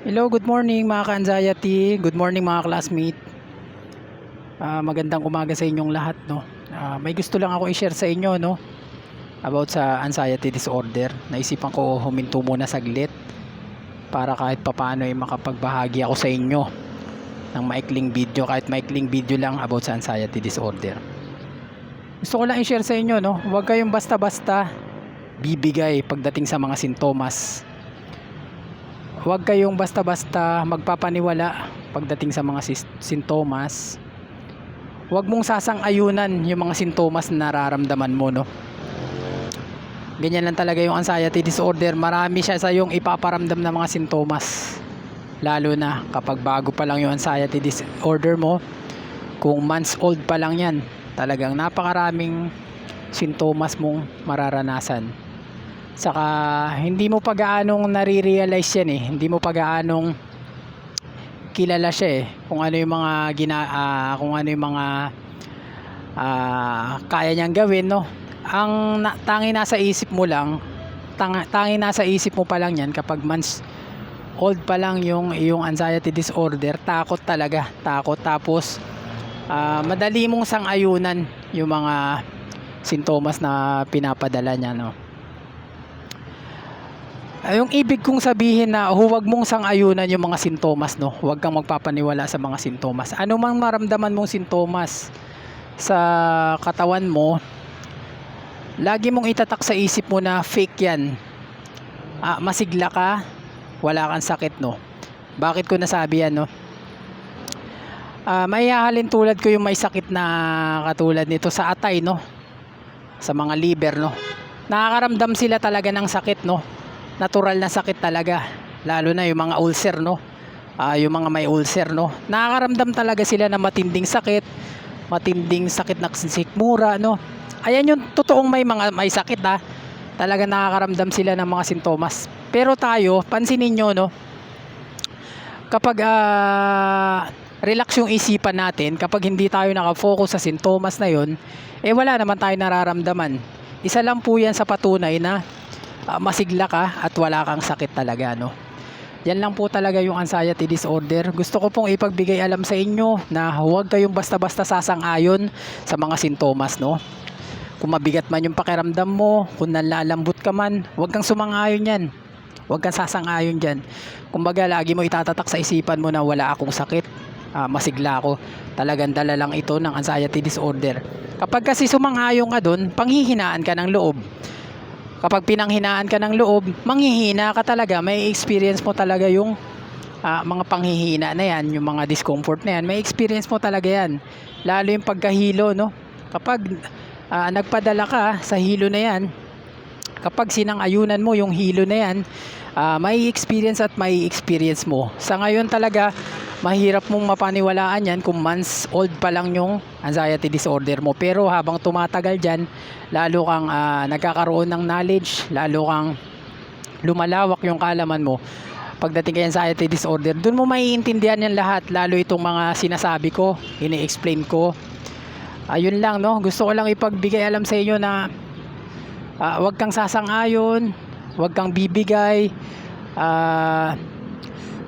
Hello, good morning mga ka-anxiety. Good morning mga classmate. Magandang umaga sa inyong lahat, no. May gusto lang ako i-share sa inyo, no, about sa anxiety disorder. Naisipan ko huminto muna saglit para kahit papaano ay makapagbahagi ako sa inyo ng maikling video, kahit maikling video lang about sa anxiety disorder. Gusto ko lang i-share sa inyo, no, huwag kayong basta-basta bibigay pagdating sa mga sintomas. Huwag kayong basta-basta magpapaniwala pagdating sa mga sintomas. Huwag mong sasang-ayunan yung mga sintomas na nararamdaman mo, no. Ganyan lang talaga yung anxiety disorder. Marami siya sa yung ipaparamdam ng mga sintomas. Lalo na kapag bago pa lang yung anxiety disorder mo, kung months old pa lang yan, talagang napakaraming sintomas mong mararanasan. Saka hindi mo pa gaanong nare-realize yan eh. Hindi mo pa gaanong kilala siya eh. Kung ano yung mga kung ano yung mga kaya niyang gawin, no. Ang tangi nasa isip mo lang, tangi nasa isip mo pa lang yan kapag months old pa lang yung anxiety disorder. Takot talaga, takot. Tapos madali mong sang-ayunan yung mga sintomas na pinapadala niya, no. Yung ibig kong sabihin na huwag mong sang-ayunan yung mga sintomas, no. Huwag kang magpapaniwala sa mga sintomas. Ano mang maramdaman mong sintomas sa katawan mo, lagi mong itatak sa isip mo na fake yan. Masigla ka, wala kang sakit, no. Bakit ko nasabi yan, no? May hahalin tulad ko yung may sakit na katulad nito sa atay, no. Sa mga liver, no. Nakakaramdam sila talaga ng sakit, no. Natural na sakit talaga, lalo na yung mga ulcer, no. Yung mga may ulcer, no, nakakaramdam talaga sila ng matinding sakit na sikmura, no. Ayan yung totoong may sakit, talaga nakakaramdam sila ng mga sintomas. Pero tayo, pansinin nyo, no, kapag relax yung isipan natin, kapag hindi tayo nakafocus sa sintomas na yun, wala naman tayo nararamdaman. Isa lang po yan sa patunay na masigla ka at wala kang sakit talaga, no. Yan lang po talaga yung anxiety disorder. Gusto ko pong ipagbigay alam sa inyo na huwag kayong basta-basta sasang-ayon sa mga sintomas, no. Kung mabigat man yung pakiramdam mo, kung nalalambot ka man, huwag kang sumang-ayon yan. Huwag kang sasang-ayon dyan. Kumbaga lagi mo itatatak sa isipan mo na wala akong sakit, masigla ako. Talagang dala lang ito ng anxiety disorder. Kapag kasi sumang-ayon ka dun, panghihinaan ka ng loob. Kapag pinanghinaan ka ng loob, manghihina ka talaga. May experience mo talaga yung mga panghihina na yan, yung mga discomfort na yan. May experience mo talaga yan. Lalo yung pagkahilo, no. Kapag nagpadala ka sa hilo na yan, kapag sinang-ayunan mo yung hilo na yan, may experience mo. Sa ngayon talaga, mahirap mong mapaniwalaan yan kung months old pa lang yung anxiety disorder mo. Pero habang tumatagal dyan, lalo kang nagkakaroon ng knowledge, lalo kang lumalawak yung kaalaman mo pagdating kay anxiety disorder, dun mo maiintindihan yan lahat. Lalo itong mga sinasabi ko, ini-explain ko. Ayun lang, no. Gusto ko lang ipagbigay alam sa inyo na huwag kang sasang-ayon, huwag kang bibigay.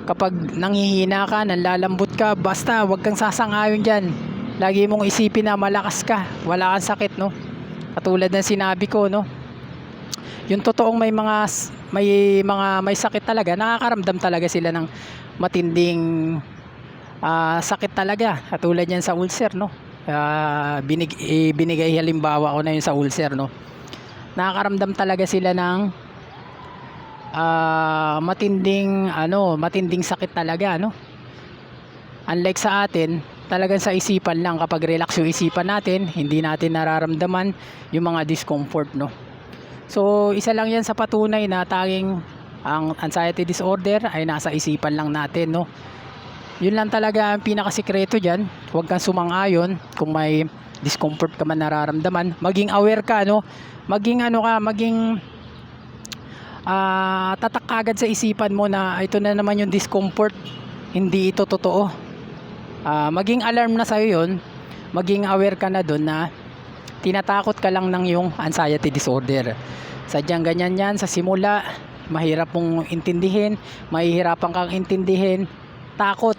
Kapag nanghihina ka, nanlalambot ka, basta huwag kang sasang-ayon dyan. Lagi mong isipin na malakas ka, wala kang sakit, no. Katulad ng sinabi ko, no, yung totoong may sakit talaga, nakakaramdam talaga sila ng matinding sakit talaga. Katulad yan sa ulcer, no. Binigay halimbawa ko na yun sa ulcer, no. Nakakaramdam talaga sila ng matinding sakit talaga, no. Unlike sa atin, talagang sa isipan lang, kapag relax yung isipan natin, hindi natin nararamdaman yung mga discomfort, no. So isa lang yan sa patunay na tanging ang anxiety disorder ay nasa isipan lang natin, no. Yun lang talaga ang pinakasikreto dyan. Huwag kang sumang-ayon kung may discomfort ka man nararamdaman. Maging aware ka, no. Maging tatak agad sa isipan mo na ito na naman yung discomfort, hindi ito totoo. Maging alarm na sa'yo yun. Maging aware ka na dun na tinatakot ka lang ng yung anxiety disorder. Sadyang ganyan yan sa simula. mahirap mong intindihin, mahihirapan kang intindihin, takot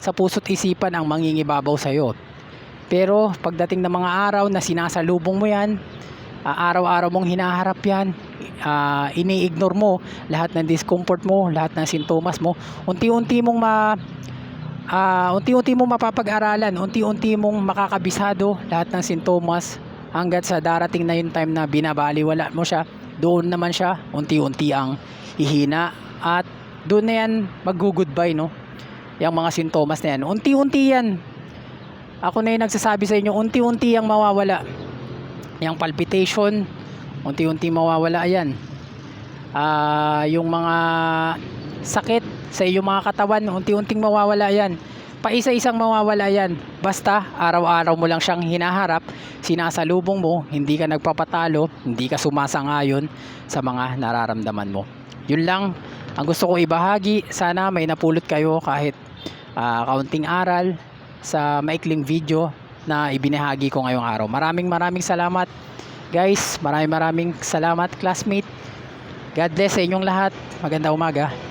sa puso't isipan ang mangingibabaw sa iyo. Pero pagdating ng mga araw na sinasalubong mo yan, araw-araw mong hinaharap yan, ini-ignore mo lahat ng discomfort mo, lahat ng sintomas mo, unti-unti mong mapapag-aralan, unti-unti mong makakabisado lahat ng sintomas, hanggat sa darating na yung time na binabaliwala mo siya, doon naman siya unti-unti ang hihina, at doon na yan mag-goodbye, no? Yung mga sintomas na yan, unti-unti yan. Ako na yung nagsasabi sa inyo, unti-unti ang mawawala. Yung palpitation, unti-unti mawawala yan. Yung mga sakit sa iyong mga katawan, unti-unting mawawala yan. Paisa-isang mawawala yan. Basta araw-araw mo lang siyang hinaharap, sinasalubong mo, hindi ka nagpapatalo, hindi ka sumasang-ayon sa mga nararamdaman mo. Yun lang ang gusto kong ibahagi. Sana may napulot kayo kahit kaunting aral sa maikling video na ibinahagi ko ngayong araw. Maraming salamat guys. Maraming salamat classmate. God bless sa inyong lahat. Magandang umaga.